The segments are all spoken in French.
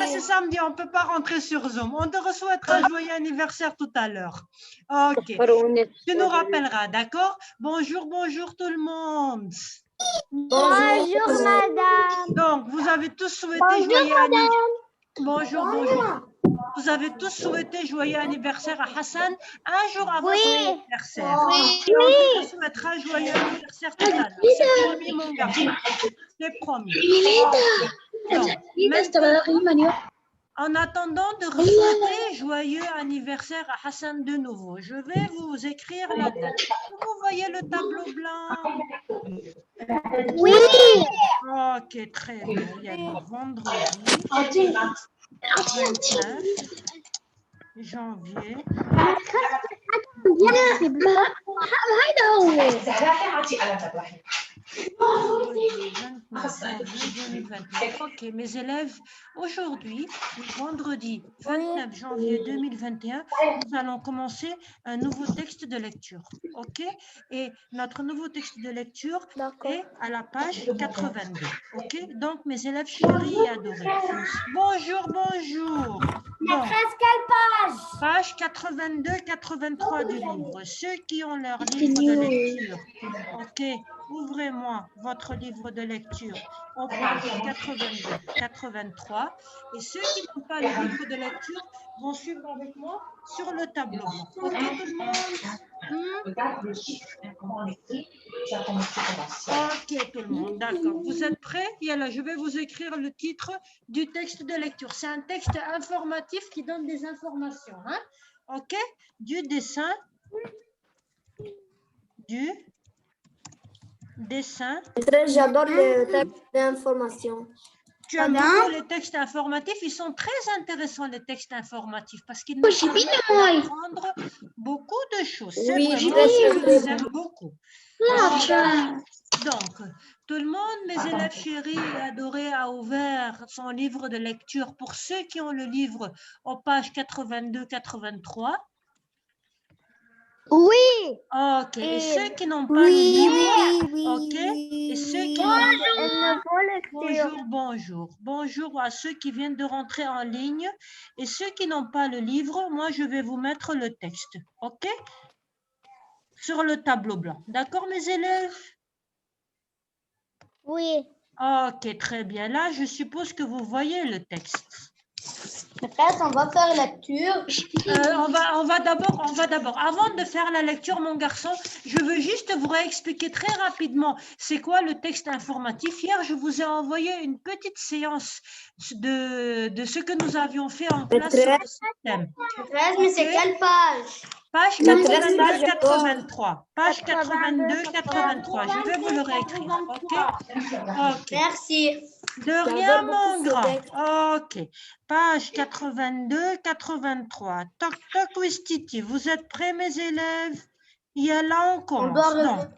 C'est samedi, on ne peut pas rentrer sur Zoom. On te souhaite un joyeux anniversaire tout à l'heure. Ok. Tu nous rappelleras, d'accord? Bonjour, bonjour tout le monde. Bonjour, madame. Donc, vous avez tous souhaité joyeux anniversaire. Bonjour, bonjour. Vous avez tous souhaité joyeux anniversaire à Hassan un jour avant son anniversaire. Oui. On te souhaitera joyeux anniversaire tout à l'heure. C'est promis, mon garçon. C'est promis. Donc, maintenant, en attendant de souhaiter joyeux anniversaire à Hassan de nouveau, je vais vous écrire la date. Vous voyez le tableau blanc? Oui. Ok, très bien. Il y a le vendredi 29 janvier. Vendredi 29 janvier 2021. Ok, mes élèves, aujourd'hui, vendredi 29 janvier 2021, nous allons commencer un nouveau texte de lecture. Ok, et notre nouveau texte de lecture est à la page 82. Ok, donc mes élèves chéris et adorés. Bonjour, bonjour. Donc, page 82-83 du livre. Ceux qui ont leur livre de lecture, ok, ouvrez-moi votre livre de lecture aux pages 82-83 et ceux qui n'ont pas le livre de lecture vont suivre avec moi sur le tableau blanc. Ok tout le monde? Ok tout le monde, d'accord. Vous êtes prêts? Et là, je vais vous écrire le titre du texte de lecture. C'est un texte informatif qui donne des informations. Hein? Ok? Du dessin. J'adore les textes d'information. Tu aimes beaucoup les textes informatifs? Ils sont très intéressants, les textes informatifs, parce qu'ils nous permettent d'apprendre beaucoup de choses. C'est vrai, moi aussi, je les aime beaucoup. Donc, tout le monde, mes élèves chéris et adorés, a ouvert son livre de lecture. Pour ceux qui ont le livre aux pages 82-83. Oui. Ok. Et ceux qui n'ont pas le livre, ok. Et ceux qui n'ont Bonjour, bonjour. Bonjour à ceux qui viennent de rentrer en ligne. Et ceux qui n'ont pas le livre, moi, je vais vous mettre le texte. OK? Sur le tableau blanc. D'accord, mes élèves? Oui. OK, très bien. Là, je suppose que vous voyez le texte. Peut-être on va faire lecture. On va d'abord, avant de faire la lecture, mon garçon, je veux juste vous réexpliquer très rapidement c'est quoi le texte informatif. Hier, je vous ai envoyé une petite séance de ce que nous avions fait en classe sur le système. 13, mais c'est quelle page? Page 82-83. Page 82-83. Je vais vous le réécrire. OK? Merci. De rien, mon grand. OK. Page 82-83. Toc, toc, Wistiti. Vous êtes prêts, mes élèves? Et là, on commence.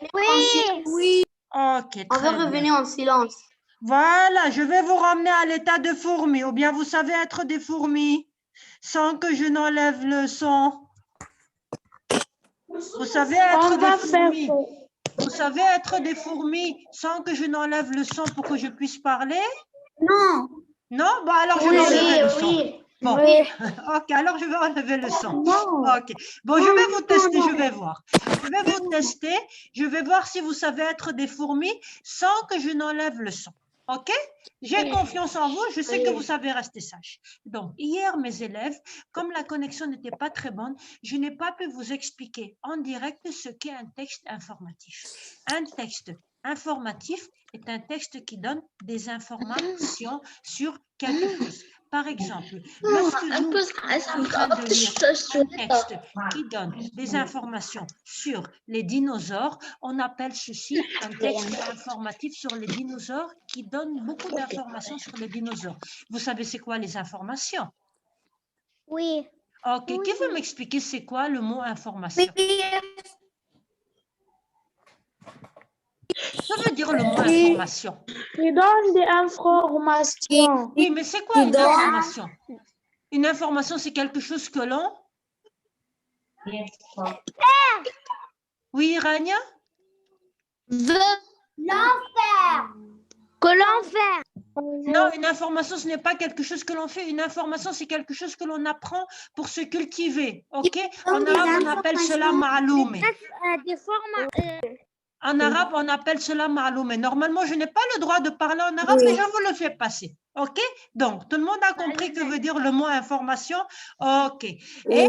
Oui. OK, On va revenir en silence. Voilà, je vais vous ramener à l'état de fourmi. Ou bien vous savez être des fourmis sans que je n'enlève le son. Vous savez être des fourmis. Vous savez être des fourmis sans que je n'enlève le son pour que je puisse parler? Non. Non? Bon, alors je vais enlever le son. Oui. Bon, ok, alors je vais enlever le son. Ok, bon, je vais vous tester, je vais voir. Je vais vous tester, je vais voir si vous savez être des fourmis sans que je n'enlève le son. Ok? J'ai confiance en vous, je sais que vous savez rester sage. Donc, hier, mes élèves, comme la connexion n'était pas très bonne, je n'ai pas pu vous expliquer en direct ce qu'est un texte informatif. Un texte informatif est un texte qui donne des informations sur quelque chose. Par exemple, lorsque nous sommes en train de lire un texte qui donne des informations sur les dinosaures, on appelle ceci un texte informatif sur les dinosaures qui donne beaucoup d'informations sur les dinosaures. Vous savez c'est quoi les informations? Oui. Ok, qui veut m'expliquer c'est quoi le mot information? Ça veut dire le mot information. Il donne des informations. Oui, mais c'est quoi une information? Une information, c'est quelque chose que l'on... Oui, Rania? L'enfer. Que l'on fait. Non, une information, ce n'est pas quelque chose que l'on fait. Une information, c'est quelque chose que l'on apprend pour se cultiver. OK? En arabe, on appelle cela ma'loum. Des formes. En arabe, on appelle cela ma'loum. Normalement, je n'ai pas le droit de parler en arabe, mais je vous le fais passer. OK? Donc, tout le monde a compris que veut dire le mot information. OK. Et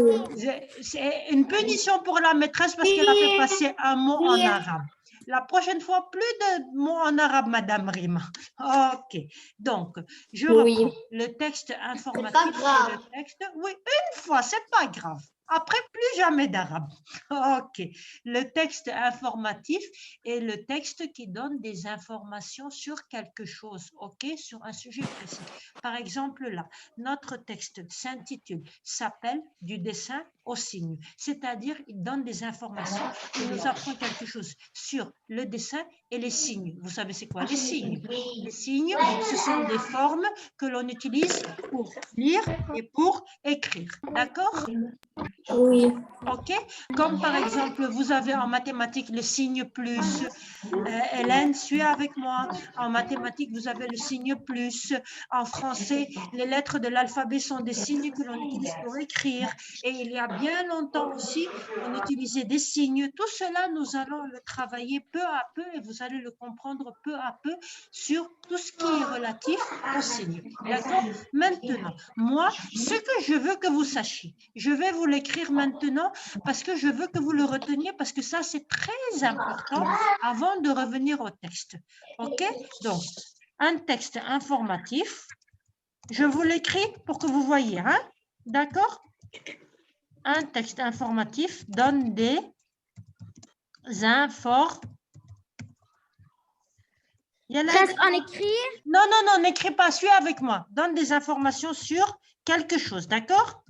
c'est une punition pour la maîtresse parce qu'elle a fait passer un mot en arabe. La prochaine fois, plus de mots en arabe, Madame Rima. OK. Donc, je reprends le texte informatif. Et le texte, oui, une fois, c'est pas grave. Après, plus jamais d'arabe. OK. Le texte informatif est le texte qui donne des informations sur quelque chose, OK, sur un sujet précis. Par exemple, là, notre texte s'intitule « S'appelle du dessin au signe », c'est-à-dire il donne des informations, il nous apprend quelque chose sur le dessin et les signes. Vous savez c'est quoi les signes? Les signes, ce sont des formes que l'on utilise pour lire et pour écrire. D'accord? Oui. OK? Comme par exemple, vous avez en mathématiques le signe plus. Hélène, suis avec moi. En mathématiques, vous avez le signe plus. En français, les lettres de l'alphabet sont des signes que l'on utilise pour écrire. Et il y a bien longtemps aussi, on utilisait des signes. Tout cela, nous allons le travailler peu à peu et vous allez le comprendre peu à peu sur tout ce qui est relatif aux signes. D'accord? Maintenant, moi, ce que je veux que vous sachiez, je vais vous l'écrire maintenant parce que je veux que vous le reteniez parce que ça, c'est très important avant de revenir au texte. OK? Donc, un texte informatif, je vous l'écris pour que vous voyez. Hein? D'accord? Un texte informatif donne des informations. Reste en écrit. Non, non, non, n'écris pas, suis avec moi. Donne des informations sur quelque chose, d'accord?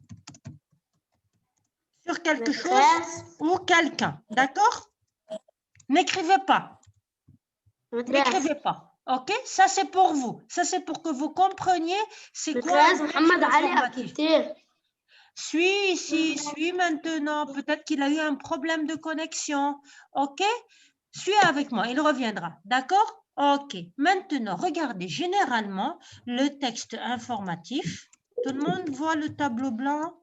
Sur quelque chose ou quelqu'un, d'accord? N'écrivez pas. N'écrivez pas. OK? Ça, c'est pour vous. Ça, c'est pour que vous compreniez c'est quoi un texte informatif. Suis ici, suis maintenant. Peut-être qu'il a eu un problème de connexion. OK? Suis avec moi, il reviendra. D'accord? OK. Maintenant, regardez, généralement, le texte informatif, tout le monde voit le tableau blanc?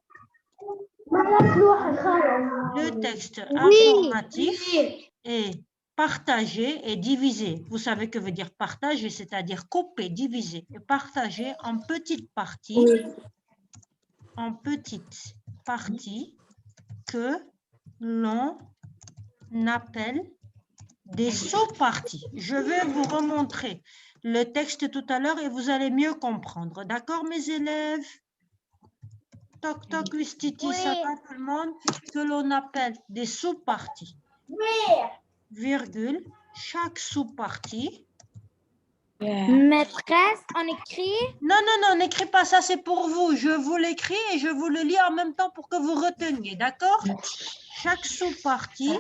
Le texte informatif est partagé et divisé. Vous savez que veut dire partager, c'est-à-dire couper, diviser et partager en petites parties. En petites parties que l'on appelle des sous-parties. Je vais vous remontrer le texte tout à l'heure et vous allez mieux comprendre. D'accord, mes élèves? Toc, toc, Wistiti, ça va tout le monde? Que l'on appelle des sous-parties. Virgule, chaque sous-partie. Maîtresse, on écrit. Non, non, non, n'écris pas ça, c'est pour vous. Je vous l'écris et je vous le lis en même temps pour que vous reteniez, d'accord? Chaque sous-partie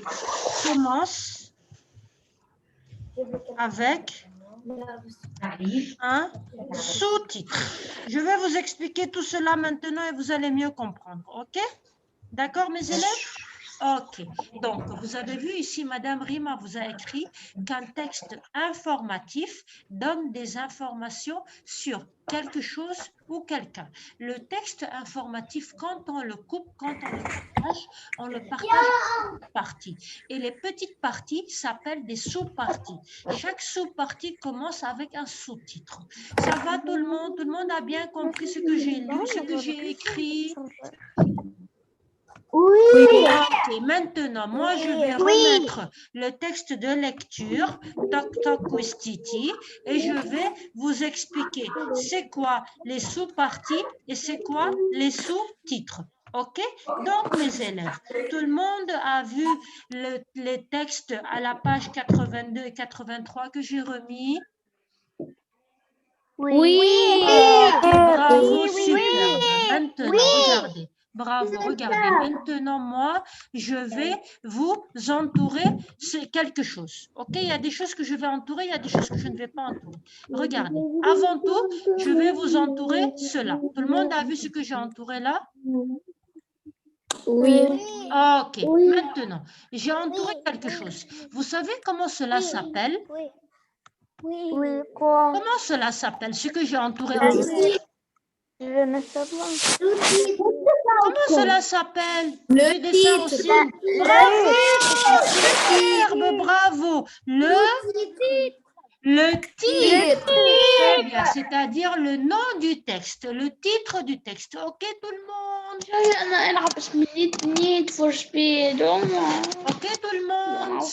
commence avec un sous-titre. Je vais vous expliquer tout cela maintenant et vous allez mieux comprendre, ok? D'accord, mes élèves? Ok, donc vous avez vu ici, Madame Rima vous a écrit qu'un texte informatif donne des informations sur quelque chose ou quelqu'un. Le texte informatif, quand on le coupe, quand on le partage en petites parties. Et les petites parties s'appellent des sous-parties. Chaque sous-partie commence avec un sous-titre. Ça va tout le monde? Tout le monde a bien compris ce que j'ai lu, ce que j'ai écrit? Oui. Ok, maintenant, moi, je vais remettre le texte de lecture, Toc Toc Wistiti, et je vais vous expliquer c'est quoi les sous-parties et c'est quoi les sous-titres. OK? Donc, mes élèves, tout le monde a vu les textes à la page 82 et 83 que j'ai remis? Oui. Ok, bravo, superbe. Maintenant, regardez. Bravo, regardez. Maintenant, moi, je vais vous entourer quelque chose. OK? Il y a des choses que je vais entourer, il y a des choses que je ne vais pas entourer. Regardez. Avant tout, je vais vous entourer cela. Tout le monde a vu ce que j'ai entouré là? Oui. OK. Maintenant, j'ai entouré quelque chose. Vous savez comment cela s'appelle? Oui. Quoi? Comment cela s'appelle? Ce que j'ai entouré en jaune. Je ne sais pas. Comment cela s'appelle? Le Tu descends titre. aussi. Bravo! Superbe, bravo. Le titre. Très bien, c'est-à-dire le nom du texte, le titre du texte. Ok, tout le monde? أنا ألعب Need for Speed. Ok, tout le monde?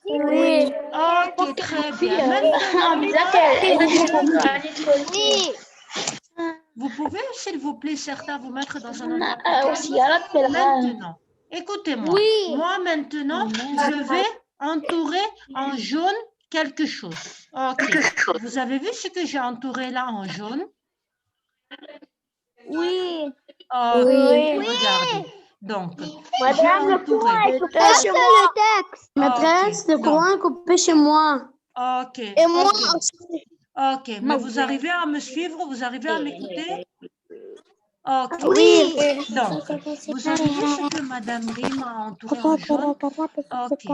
Oui. Ok, très bien. Maintenant, Oui. vous pouvez, s'il vous plaît, certains vous mettre dans un endroit calme. Maintenant, écoutez-moi. Oui. Moi, maintenant, je vais entourer en jaune quelque chose. Ok. Vous avez vu ce que j'ai entouré là en jaune? Oui. Ok, Oui. regardez. Donc, j'ai Madame, le entouré. courant est coupé chez moi. le texte. Ok, le donc, courant est coupé chez moi. ok, Et moi ok. aussi. Ok, mais vous arrivez à me suivre? Vous arrivez à m'écouter? Ok. Oui. Donc, vous avez vu ce que Madame Rima a entouré en jaune? Ok.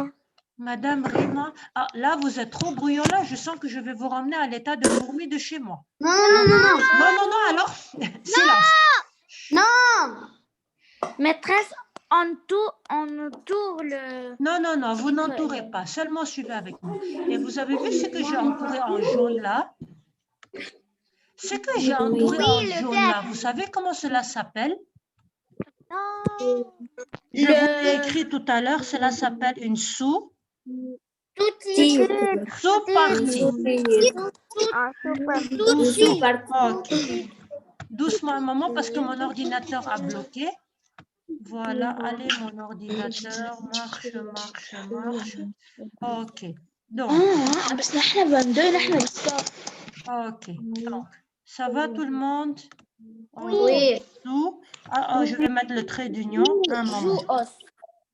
Madame Rima, ah, là, vous êtes trop bruyant là. Je sens que je vais vous ramener à l'état de fourmi de chez moi. Non, non, non, non. Non, non, non, alors, silence. Non. Maîtresse, on tourne le... Non, non, non, vous n'entourez pas. Seulement suivez avec moi. Et vous avez vu ce que j'ai entouré en jaune là? Ce que j'ai entouré en jaune là, vous savez comment cela s'appelle? Je vous l'ai écrit tout à l'heure, cela s'appelle une sous-partie. Ok. Doucement, maman, parce que mon ordinateur a bloqué. Voilà, allez, mon ordinateur, marche, marche, marche. Ok. Donc, ok. Donc, ça va tout le monde? Oui. Sous. Ah, je vais mettre le trait d'union. Un moment.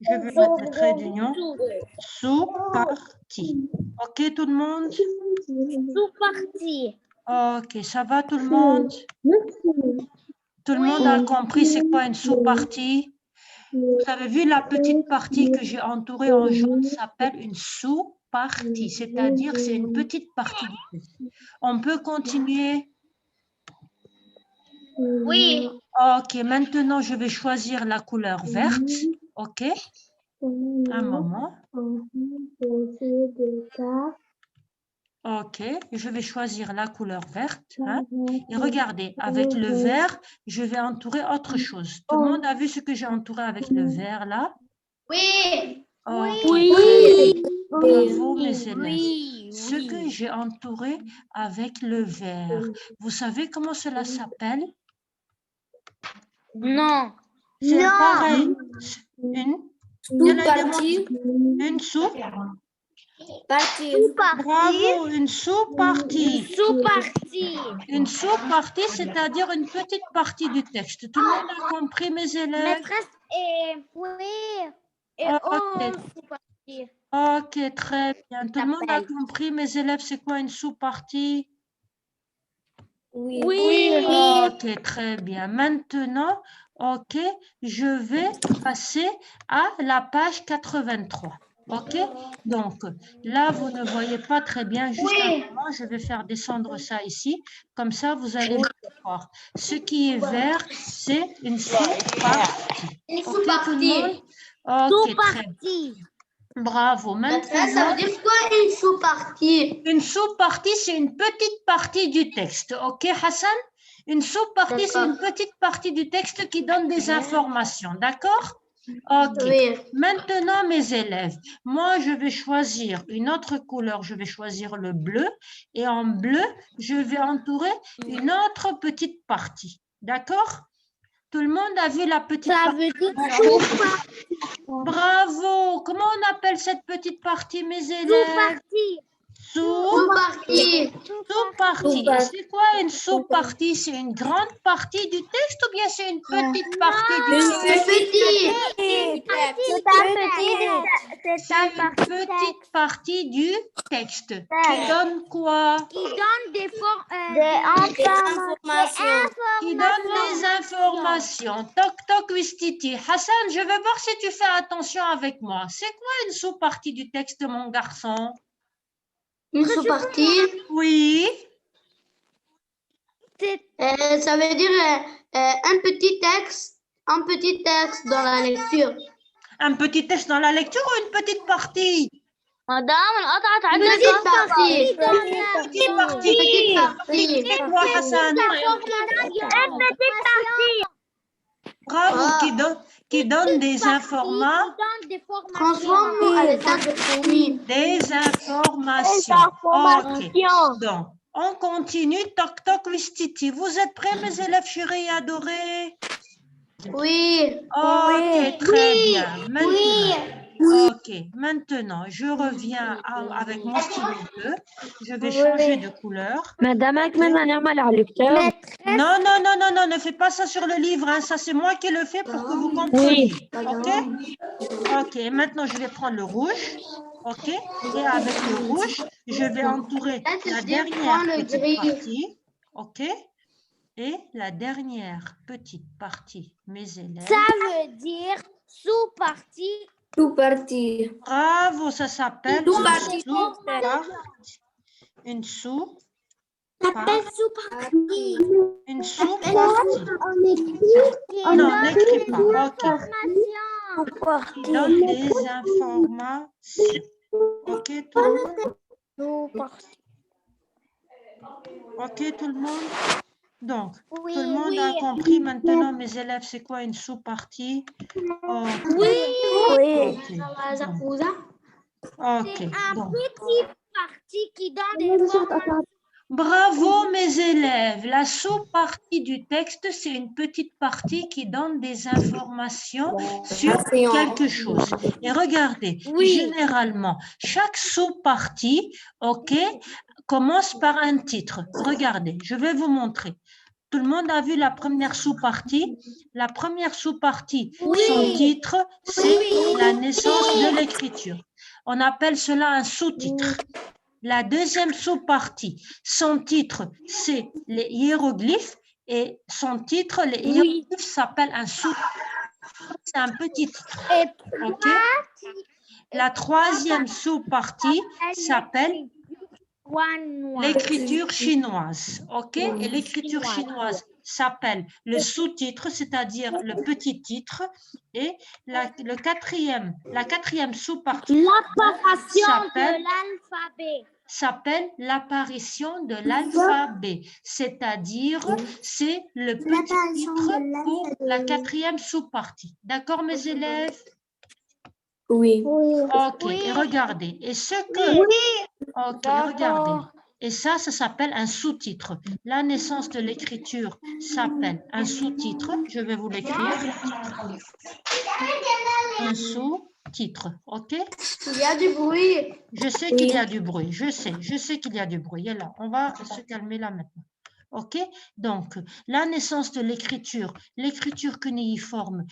Je vais mettre le trait d'union. Sous-partie. Ok, tout le monde? Sous-partie. Ok, ça va tout le monde? Tout le monde a compris c'est quoi une sous-partie? Vous avez vu la petite partie que j'ai entourée en jaune s'appelle une sous-partie, c'est-à-dire c'est une petite partie du texte. On peut continuer? Oui. Ok, maintenant je vais choisir la couleur verte. Ok, un moment. Ok, je vais choisir la couleur verte. Hein. Et regardez, avec le vert, je vais entourer autre chose. Tout le monde a vu ce que j'ai entouré avec le vert là? Oui. Ok, Oui. très bien. Bravo mes élèves. Oui. Ce que j'ai entouré avec le vert. Vous savez comment cela s'appelle? Non. C'est pareil. Sous-partie. Une soupe. Partie. Bravo, une sous-partie. Sous-partie. Une sous-partie, c'est-à-dire une petite partie du texte. Tout le monde a compris, mes élèves? Maîtresse et... Oui. Et sous-partie. Ok, très bien. Tout le monde a compris, mes élèves, c'est quoi une sous-partie? Oui. Ok, très bien. Maintenant, ok, je vais passer à la page 83. Ok, donc là, vous ne voyez pas très bien. Juste un moment, je vais faire descendre ça ici. Comme ça, vous allez voir. Ce qui est vert, c'est une sous-partie. Ok, tout le monde? Ok, très bien. Bravo. Maîtresse, ça veut dire quoi une sous-partie? Une sous-partie, c'est une petite partie du texte. Ok, Hassan? Une sous-partie, c'est une petite partie du texte qui donne des informations. D'accord? Ok. Oui. Maintenant, mes élèves, moi, je vais choisir une autre couleur. Je vais choisir le bleu. Et en bleu, je vais entourer une autre petite partie. D'accord? Tout le monde a vu la petite Ça partie? veut dire sous-partie. Bravo! Comment on appelle cette petite partie, mes élèves? Sous-partie. Sous-partie. Sous-partie. Et c'est quoi une sous-partie? C'est une grande partie du texte ou bien c'est une petite partie du texte? C'est une petite partie du texte qui donne quoi? Qui donne des Informations. Qui donne des informations. Toc toc Wistiti. Hassan, je vais voir si tu fais attention avec moi. C'est quoi une sous-partie du texte, mon garçon? Une sous-partie. Oui. Ça veut dire un petit texte dans la lecture. Un petit texte dans la lecture ou une petite partie? مدام انقطعت Une عندك petite partie. Petite partie. Petite partie. C'est quoi, Hassan? Bravo, qui donne des informations. Transforme à l'état de fourmi. Des informations. Ok. Donc, on continue. Toc, toc, Wistiti. Vous êtes prêts, mes élèves chéris et adorés? Oui. Ok, très bien. Maintenant, je reviens avec mon stylo bleu. Je vais changer de couleur. Madame Akman, Non, ne fais pas ça sur le livre. Hein. Ça, c'est moi qui le fais pour que vous compreniez. Ok, maintenant, je vais prendre le rouge. Ok, et avec le rouge, je vais entourer la dernière petite partie. Ok, et la dernière petite partie, mes élèves. Ça veut dire sous-partie. Sous-partie. Bravo, ça s'appelle une sous-partie. Une sous-partie. Non, n'écris pas. Ok. Donne des informations. Ok, tout le monde? Ok, tout le monde? Donc, tout le monde a compris maintenant, mes élèves, c'est quoi une sous-partie? Ok. Donc. Petite partie qui donne des informations. Bravo mes élèves, la sous-partie du texte, c'est une petite partie qui donne des informations sur quelque chose. Et regardez, généralement, chaque sous-partie, ok, commence par un titre. Regardez, je vais vous montrer. Tout le monde a vu la première sous-partie. La première sous-partie, son titre, c'est la naissance de l'écriture. On appelle cela un sous-titre. La deuxième sous-partie, son titre, c'est les hiéroglyphes et son titre, les hiéroglyphes s'appellent un sous-titre. C'est un petit titre. Okay? La troisième sous-partie s'appelle l'écriture chinoise. Ok? Et l'écriture chinoise s'appelle le sous-titre, c'est-à-dire le petit titre. Et la quatrième sous-partie s'appelle l'apparition de l'alphabet, c'est-à-dire c'est le petit titre pour la quatrième sous-partie. D'accord, mes élèves? Oui. Ok, et regardez. Et ce que... Ok, regardez. Et ça s'appelle un sous-titre. La naissance de l'écriture s'appelle un sous-titre. Je vais vous l'écrire. Un sous-titre, ok? Il y a du bruit. Je sais qu'il y a du bruit. Je sais qu'il y a du bruit. Et là, on va se calmer là maintenant. Ok? Donc, la naissance de l'écriture cunéiforme,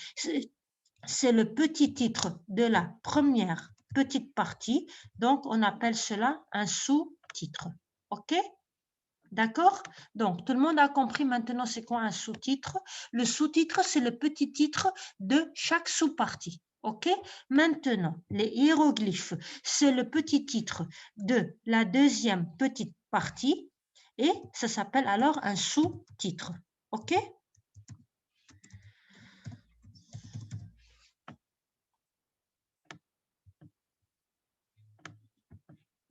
c'est le petit titre de la première petite partie. Donc, on appelle cela un sous-titre. OK? D'accord? Donc, tout le monde a compris maintenant c'est quoi un sous-titre. Le sous-titre, c'est le petit titre de chaque sous-partie. OK? Maintenant, les hiéroglyphes, c'est le petit titre de la deuxième petite partie et ça s'appelle alors un sous-titre. OK?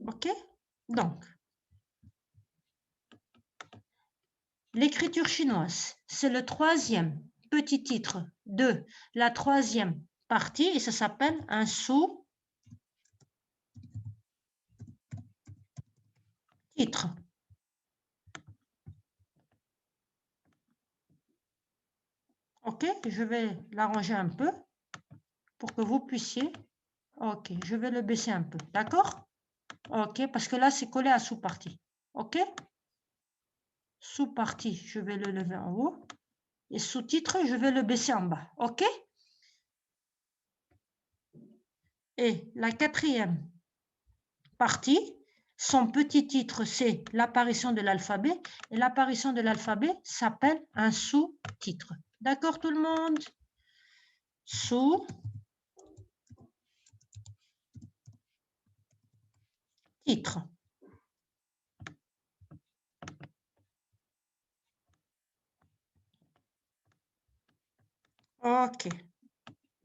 OK? Donc, l'écriture chinoise, c'est le troisième petit titre de la troisième partie et ça s'appelle un sous-titre. OK, je vais l'arranger un peu pour que vous puissiez. OK, je vais le baisser un peu. D'accord? OK, parce que là, c'est collé à sous-partie. OK? Sous-partie, je vais le lever en haut. Et sous-titre, je vais le baisser en bas. OK? Et la quatrième partie, son petit titre, c'est l'apparition de l'alphabet. Et l'apparition de l'alphabet s'appelle un sous-titre. D'accord, tout le monde? Sous-titre. OK.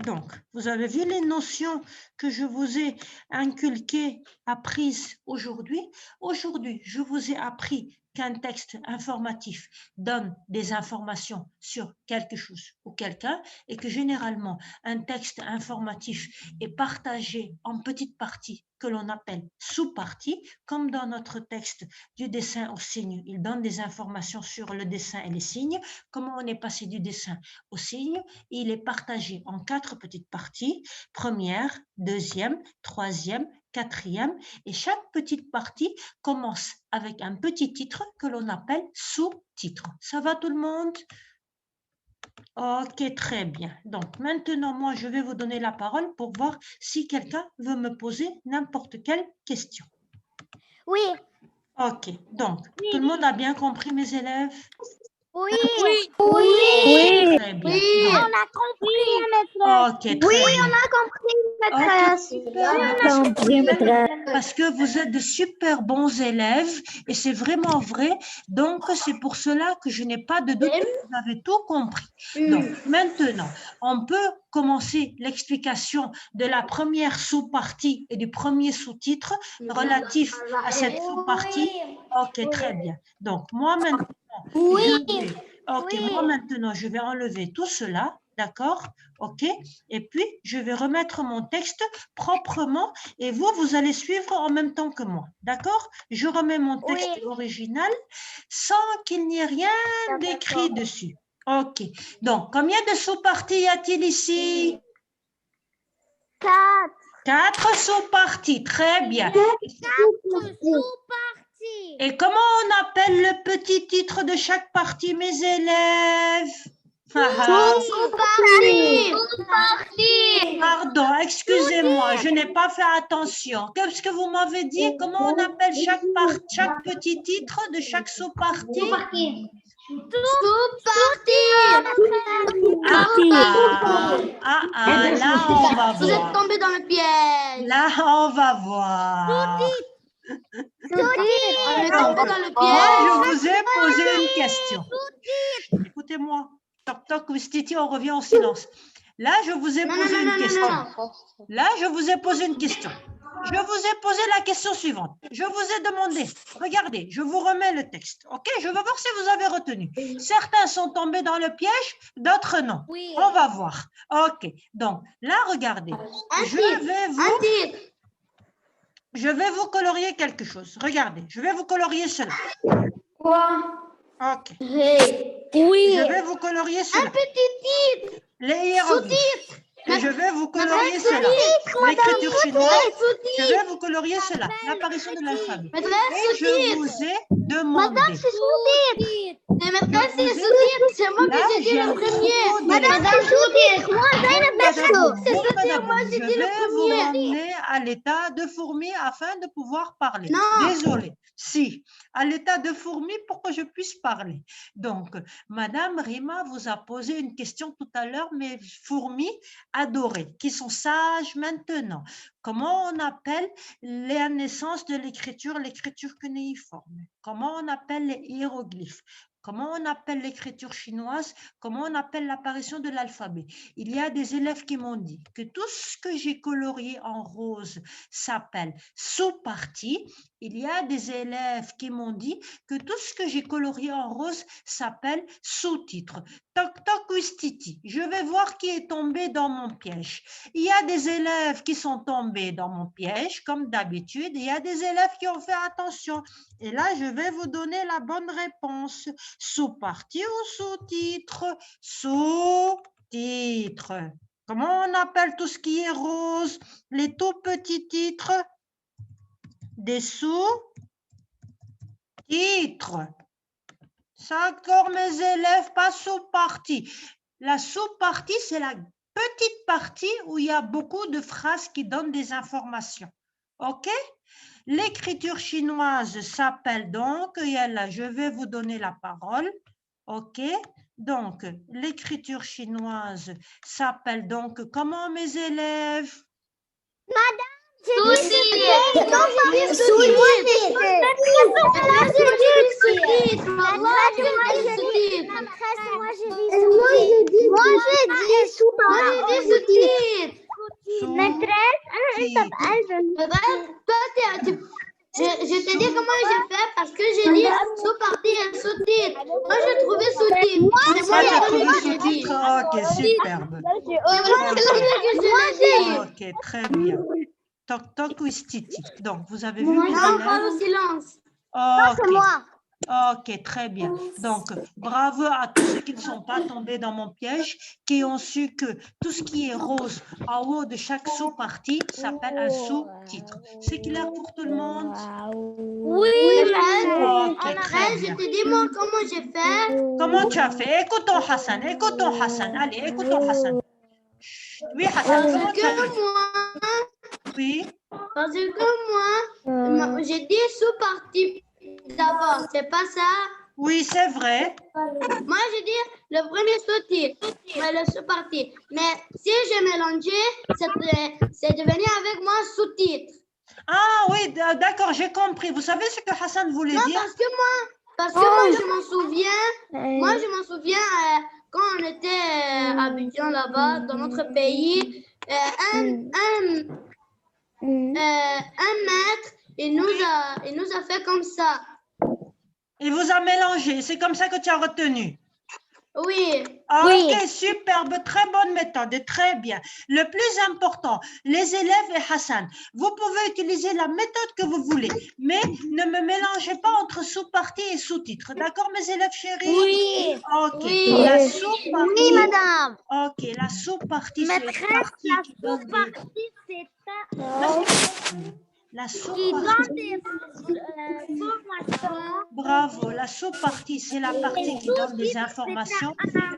Donc, vous avez vu les notions que je vous ai inculquées, apprises aujourd'hui. Aujourd'hui, je vous ai appris qu'un texte informatif donne des informations sur quelque chose ou quelqu'un et que généralement, un texte informatif est partagé en petites parties que l'on appelle sous-parties, comme dans notre texte du dessin au signe. Il donne des informations sur le dessin et les signes, comment on est passé du dessin au signe. Il est partagé en 4 petites parties, première, deuxième, troisième, quatrième, et chaque petite partie commence avec un petit titre que l'on appelle sous-titre. Ça va tout le monde? Ok, très bien. Donc maintenant, moi, je vais vous donner la parole pour voir si quelqu'un veut me poser n'importe quelle question. Oui. Ok, donc tout le monde a bien compris, mes élèves? Oui. Oui. Très bien. Oui. On a compris, Ok, très bien. Maîtresse. Parce que vous êtes de super bons élèves et c'est vraiment vrai. Donc, c'est pour cela que je n'ai pas de doute que vous avez tout compris. Donc, maintenant, on peut commencer l'explication de la première sous-partie et du premier sous-titre relatif à cette sous-partie. Ok, très bien. Donc, moi maintenant, moi maintenant, je vais enlever tout cela. D'accord? Ok? Et puis, je vais remettre mon texte proprement et vous allez suivre en même temps que moi. D'accord? Je remets mon texte original sans qu'il n'y ait rien d'écrit dessus. Ok. Donc, combien de sous-parties y a-t-il ici? 4 sous-parties. Très bien. Sous-partie. Et comment on appelle le petit titre de chaque partie, mes élèves? Pardon, excusez-moi, je n'ai pas fait attention. Qu'est-ce que vous m'avez dit? Comment on appelle chaque petit titre de chaque sous-partie? Là, on va Vous êtes voir. tombé dans le piège. Là, on va voir. On est tombé dans le Moi, je piège. vous ai posé une question. Écoutez-moi. Toc, toc, Wistiti, on revient au silence. Là, je vous ai posé une question. Là, je vous ai posé une question. Je vous ai posé la question suivante. Je vous ai demandé, regardez, je vous remets le texte. OK? Je veux voir si vous avez retenu. Certains sont tombés dans le piège, d'autres non. Oui. On va voir. OK. Donc, là, regardez. Je vais vous colorier quelque chose. Regardez, je vais vous colorier cela. Quoi? OK. Oui. Je vais vous colorier cela. Un petit titre. Les hiéroglyphes. Et je vais vous colorier cela. L'écriture chinoise. Je vais vous colorier cela. L'apparition de l'alphabet. Et je vous ai demandé. Maîtresse, c'est sous-titre. C'est moi qui j'ai dit le premier. Madame, c'est sous-titre. Je vais vous ramener à l'état de fourmi afin de pouvoir parler. Non. Désolée. Si, à l'état de fourmi pour que je puisse parler. Donc, Madame Rima vous a posé une question tout à l'heure, mes fourmis adorées, qui sont sages maintenant. Comment on appelle la naissance de l'écriture cunéiforme? Comment on appelle les hiéroglyphes? Comment on appelle l'écriture chinoise? Comment on appelle l'apparition de l'alphabet? Il y a des élèves qui m'ont dit que tout ce que j'ai colorié en rose s'appelle sous-partie. Il y a des élèves qui m'ont dit que tout ce que j'ai colorié en rose s'appelle sous-titre. Toc toc Wistiti, je vais voir qui est tombé dans mon piège. Il y a des élèves qui sont tombés dans mon piège, comme d'habitude. Il y a des élèves qui ont fait attention. Et là, je vais vous donner la bonne réponse. Sous-partie ou sous-titre? Sous-titre. Comment on appelle tout ce qui est rose? Les tout petits titres? Des sous-titres. Ça encore, mes élèves, pas sous-partie. La sous-partie, c'est la petite partie où il y a beaucoup de phrases qui donnent des informations. OK? L'écriture chinoise s'appelle donc, je vais vous donner la parole. OK? Donc, l'écriture chinoise s'appelle donc comment, mes élèves? Je t'ai dit comment j'ai fait parce que j'ai dit sous-partie et sous-titre. Moi, j'ai trouvé sous-titre. C'est moi Ah, tu as le trouvé premier que j'ai dit. sous-titre? Ok, superbe. C'est le premier que je l'ai dit. Ok, très bien. Toc toc ou istiti. Donc, vous avez vu mes Non, élèves? pas au silence. Ok. Ok, très bien. Donc, bravo à tous ceux qui ne sont pas tombés dans mon piège, qui ont su que tout ce qui est rose en haut de chaque sous-partie s'appelle un sous-titre. C'est clair pour tout le monde? Ok, très Je bien. te dis moi comment j'ai fait. Comment tu as fait? Écoutons Hassan, écoutons Hassan. Allez, écoutons Hassan. Chut. Oui, Hassan, Parce comment tu as fait? que moi, Oui. j'ai dit sous-partie d'abord. C'est pas ça. Oui, c'est vrai. Moi, j'ai dit le premier sous-titre, le sous-partie. Mais si j'ai mélangé, c'est devenu avec moi sous-titre. Ah oui, d'accord, j'ai compris. Vous savez ce que Hassan voulait Non, dire? parce que moi, je m'en souviens, quand on était à Abidjan là-bas, dans notre pays, un maître, il nous a fait comme ça. Il vous a mélangé. C'est comme ça que tu as retenu. Oui. Ok, superbe, très bonne méthode, très bien. Le plus important, les élèves et Hassan, vous pouvez utiliser la méthode que vous voulez, mais ne me mélangez pas entre sous-partie et sous-titre. D'accord, mes élèves chéris? Oui. Ok, Oui. la sous-partie. Oui, madame. Ok, la sous-partie, c'est une Maîtresse, partie la qui donne des... sous-partie, c'est La qui sous-partie. donne des informations. Bravo, la sous-partie, c'est la partie qui donne des informations.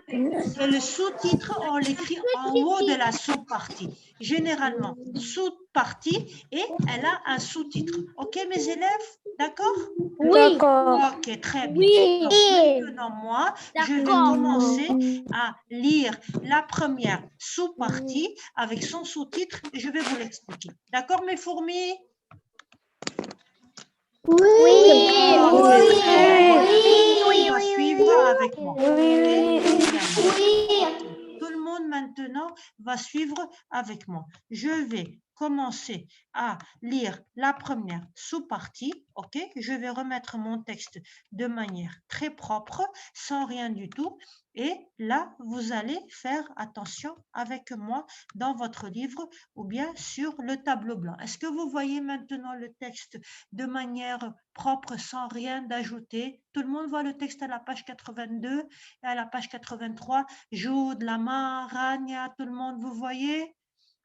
Et le sous-titre, on l'écrit en haut de la sous-partie. Généralement, sous-partie et elle a un sous-titre. Ok, mes élèves? D'accord? Oui. Ok, très bien. Oui. Donc, maintenant, moi, je vais commencer à lire la première sous-partie avec son sous-titre et je vais vous l'expliquer. D'accord, mes fourmis? Oui. Ok, on va suivre avec moi. Tout le monde maintenant va suivre avec moi. Je vais commencer à lire la première sous-partie, ok? Je vais remettre mon texte de manière très propre, sans rien du tout. Et là, vous allez faire attention avec moi dans votre livre ou bien sur le tableau blanc. Est-ce que vous voyez maintenant le texte de manière propre, sans rien d'ajouter? Tout le monde voit le texte à la page 82 et à la page 83. Joud, Lama, Rania, tout le monde, vous voyez?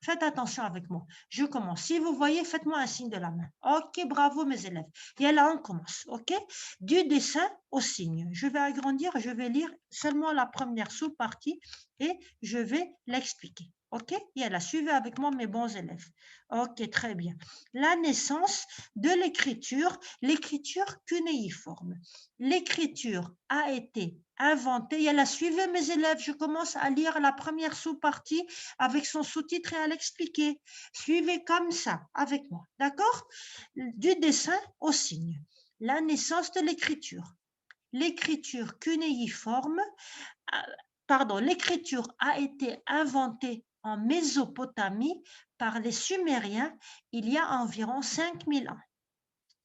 Faites attention avec moi. Je commence. Si vous voyez, faites-moi un signe de la main. Ok, bravo mes élèves. Et là, on commence. Ok? Du dessin au signe. Je vais agrandir, je vais lire seulement la première sous-partie et je vais l'expliquer. Ok? Et là, suivez avec moi mes bons élèves. Ok, très bien. La naissance de l'écriture cunéiforme. L'écriture a été inventée. Et là, suivez mes élèves. Je commence à lire la première sous-partie avec son sous-titre et à l'expliquer. Suivez comme ça avec moi, d'accord? Du dessin au signe. La naissance de l'écriture. L'écriture cunéiforme, l'écriture a été inventée en Mésopotamie par les Sumériens il y a environ 5000 ans.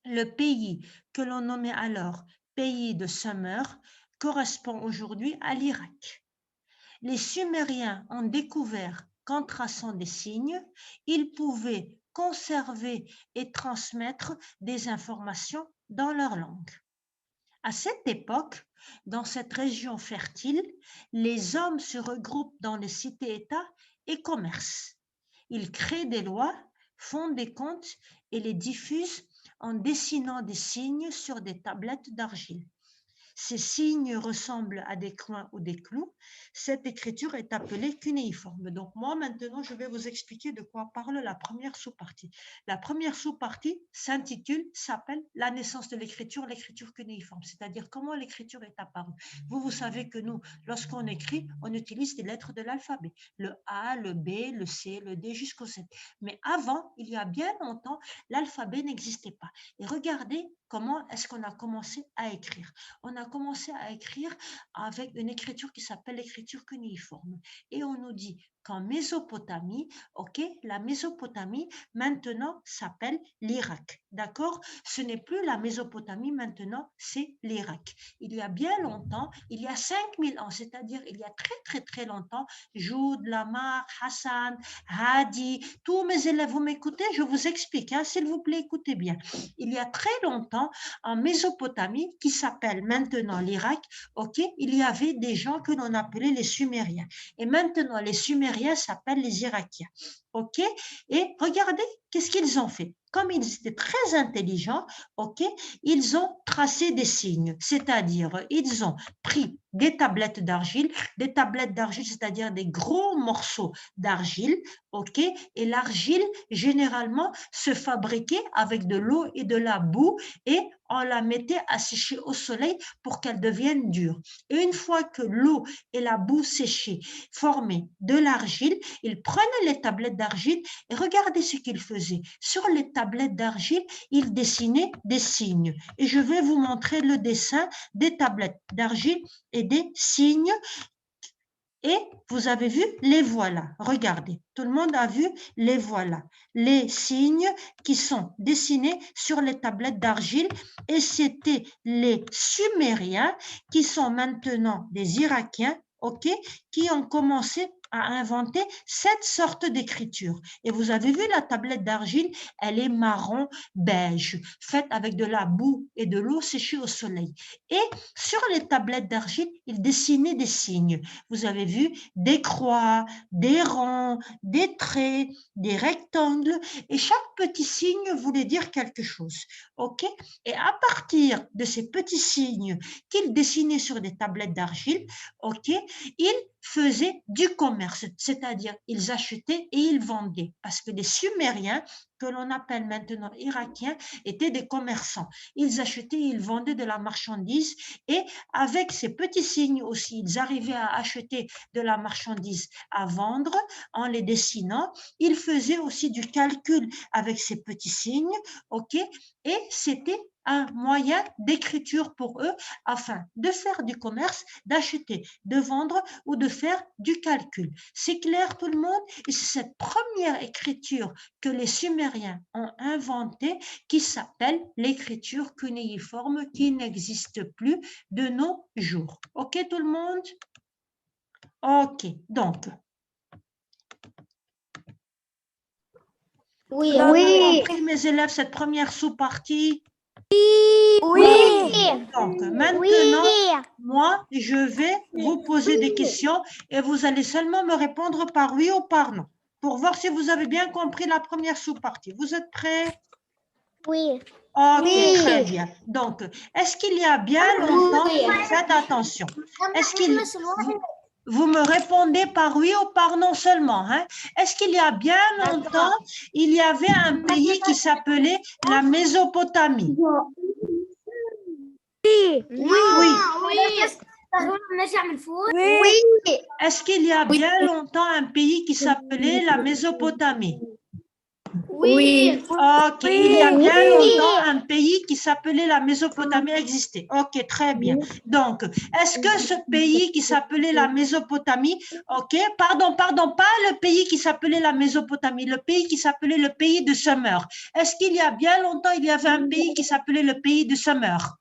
Le pays que l'on nommait alors pays de Sumer correspond aujourd'hui à l'Irak. Les Sumériens ont découvert qu'en traçant des signes, ils pouvaient conserver et transmettre des informations dans leur langue. À cette époque, dans cette région fertile, les hommes se regroupent dans les cités-États et commercent. Ils créent des lois, font des comptes et les diffusent en dessinant des signes sur des tablettes d'argile. ces signes ressemblent à des coins ou des clous, cette écriture est appelée cunéiforme. Donc moi maintenant je vais vous expliquer de quoi parle la première sous-partie. La première sous-partie s'appelle la naissance de l'écriture cunéiforme, c'est-à-dire comment l'écriture est apparue. Vous savez que nous, lorsqu'on écrit, on utilise des lettres de l'alphabet, le A, le B, le C, le D jusqu'au Z. Mais avant, il y a bien longtemps, l'alphabet n'existait pas. Et regardez comment est-ce qu'on a commencé à écrire. On a commencé à écrire avec une écriture qui s'appelle l'écriture cunéiforme. Et on nous dit qu'en Mésopotamie, ok, la Mésopotamie maintenant s'appelle l'Irak, d'accord? Ce n'est plus la Mésopotamie maintenant, c'est l'Irak. Il y a bien longtemps, il y a 5000 ans, c'est-à-dire il y a très longtemps, Joud, Lamar, Hassan, Hadi, tous mes élèves, vous m'écoutez? Je vous explique, hein, s'il vous plaît, écoutez bien. Il y a très longtemps, en Mésopotamie, qui s'appelle maintenant l'Irak, ok, il y avait des gens que l'on appelait les Sumériens. Et maintenant, les Sumériens s'appellent les Irakiens. OK? Et regardez, qu'est-ce qu'ils ont fait? Comme ils étaient très intelligents, OK, ils ont tracé des signes, c'est-à-dire ils ont pris des tablettes d'argile, c'est-à-dire des gros morceaux d'argile, OK, et l'argile, généralement, se fabriquait avec de l'eau et de la boue et on la mettait à sécher au soleil pour qu'elle devienne dure. Et une fois que l'eau et la boue séchée formaient de l'argile, ils prenaient les tablettes d'argile et regardez ce qu'ils faisaient. Sur les tablettes d'argile, ils dessinaient des signes. Et je vais vous montrer le dessin des tablettes d'argile et des signes. Et vous avez vu, les voilà. Regardez, tout le monde a vu, les voilà. Les signes qui sont dessinés sur les tablettes d'argile. Et c'était les Sumériens qui sont maintenant des Irakiens, ok, qui ont commencé à inventer cette sorte d'écriture. Et vous avez vu la tablette d'argile, elle est marron beige, faite avec de la boue et de l'eau séchée au soleil. Et sur les tablettes d'argile, ils dessinaient des signes. Vous avez vu des croix, des ronds, des traits, des rectangles, et chaque petit signe voulait dire quelque chose. OK? Et à partir de ces petits signes qu'ils dessinaient sur des tablettes d'argile, OK, ils faisaient du commerce, c'est-à-dire ils achetaient et ils vendaient, parce que les Sumériens, que l'on appelle maintenant Irakiens, étaient des commerçants. Ils achetaient et ils vendaient de la marchandise, et avec ces petits signes aussi, ils arrivaient à acheter de la marchandise à vendre en les dessinant. Ils faisaient aussi du calcul avec ces petits signes, ok, et c'était un moyen d'écriture pour eux afin de faire du commerce, d'acheter, de vendre ou de faire du calcul. C'est clair tout le monde? Et c'est cette première écriture que les Sumériens ont inventée qui s'appelle l'écriture cunéiforme qui n'existe plus de nos jours. OK tout le monde? OK, donc. Oui. Vous avez compris, mes élèves, cette première sous-partie? Oui. Donc, maintenant, moi, je vais vous poser des questions et vous allez seulement me répondre par oui ou par non pour voir si vous avez bien compris la première sous-partie. Vous êtes prêts? Oui. Ok, très bien. Donc, est-ce qu'il y a bien longtemps, faites attention, est-ce qu'il, vous me répondez par oui ou par non seulement, hein? Est-ce qu'il y a bien longtemps, il y avait un pays qui s'appelait la Mésopotamie? Oui. Oui. Est-ce qu'il y a bien longtemps un pays qui s'appelait la Mésopotamie? Oui. Ok, il y a bien longtemps un pays qui s'appelait la Mésopotamie existait. Ok, très bien. Donc, est-ce que ce pays qui s'appelait la Mésopotamie, ok, pardon, pas le pays qui s'appelait la Mésopotamie, le pays qui s'appelait le pays de Summer. Est-ce qu'il y a bien longtemps, il y avait un pays qui s'appelait le pays de Summer?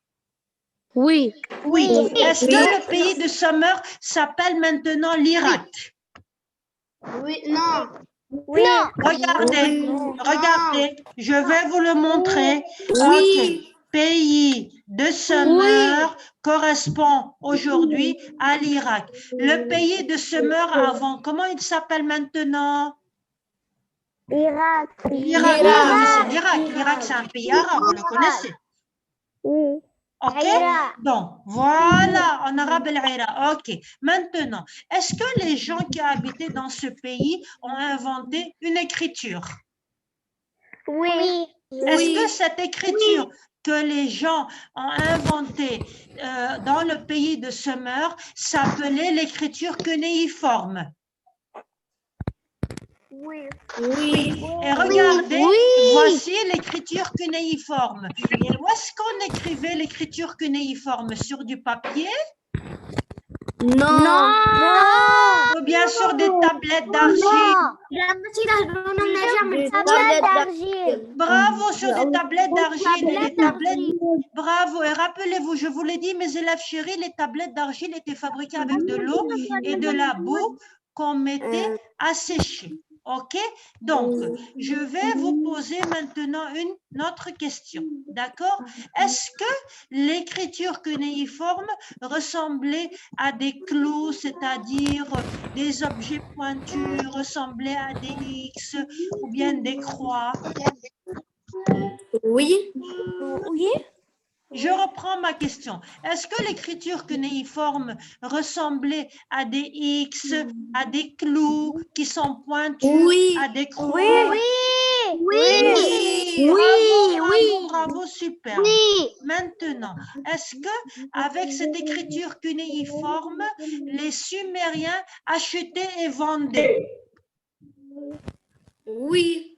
Oui. Oui. Est-ce que le pays de Summer s'appelle maintenant l'Irak? Oui, non. Oui. Regardez, je vais vous le montrer. Ok. Pays de Summer correspond aujourd'hui à l'Irak. Le pays de Summer avant, comment il s'appelle maintenant? Irak. L'Irak, vous connaissez l'Irak. L'Irak, c'est un pays arabe, vous le connaissez. Oui. Ok? عيرة. Donc, voilà, en arabe, al-Ira. Ok. Maintenant, est-ce que les gens qui habitaient dans ce pays ont inventé une écriture? Oui. Est-ce que cette écriture que les gens ont inventée dans le pays de Semeur s'appelait l'écriture cunéiforme? Oui. Et regardez, voici l'écriture cunéiforme. Et où est-ce qu'on écrivait l'écriture cunéiforme? Sur du papier Non. ou bien sur des tablettes d'argile? Tablette d'argile. Bravo, sur des tablettes d'argile. Et les tablettes, bravo. Et rappelez-vous, je vous l'ai dit, mes élèves chéris, les tablettes d'argile étaient fabriquées avec de l'eau et de la boue qu'on mettait à sécher. OK? Donc, je vais vous poser maintenant une autre question. D'accord? Est-ce que l'écriture cunéiforme ressemblait à des clous, c'est-à-dire des objets pointus, ressemblait à des X ou bien des croix? Oui. Je reprends ma question. Est-ce que l'écriture cunéiforme ressemblait à des X, à des clous qui sont pointus, à des croix? Bravo, super. Maintenant, est-ce que avec cette écriture cunéiforme, les Sumériens achetaient et vendaient? Oui.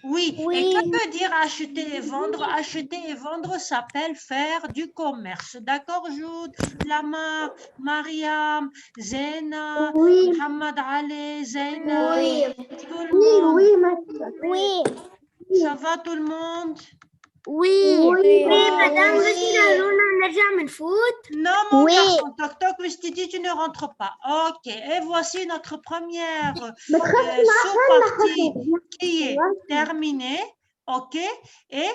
Oui. Et que veut dire acheter et vendre? Acheter et vendre s'appelle faire du commerce. D'accord, Jude, Lamar, Mariam, Zena, Mohamed Ali, Zena, tout le monde. Oui. Ça va tout le monde? madame, Non, mon garçon, toc toc, Wistidi, tu ne rentres pas. Ok, et voici notre première sous-partie qui est terminée. Ok, et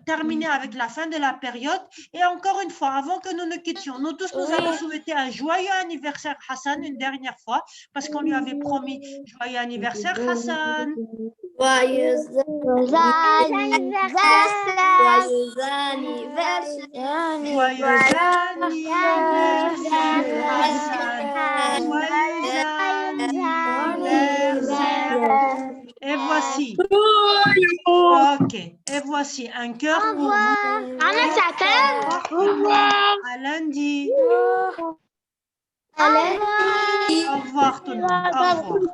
terminée avec la fin de la période. Et encore une fois, avant que nous ne quittions, nous tous, nous allons souhaiter un joyeux anniversaire Hassan une dernière fois, parce qu'on lui avait promis joyeux anniversaire Hassan. Joyeux anniversaire. Joyeux anniversaire Hassan. Joyeux anniversaire. Et voici. Ok. Et voici un cœur pour vous. Au lundi. Au revoir tout le monde.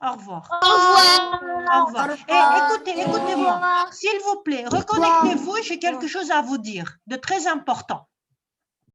Au revoir. Au revoir. Et écoutez-moi. S'il vous plaît, reconnectez-vous. J'ai quelque chose à vous dire de très important.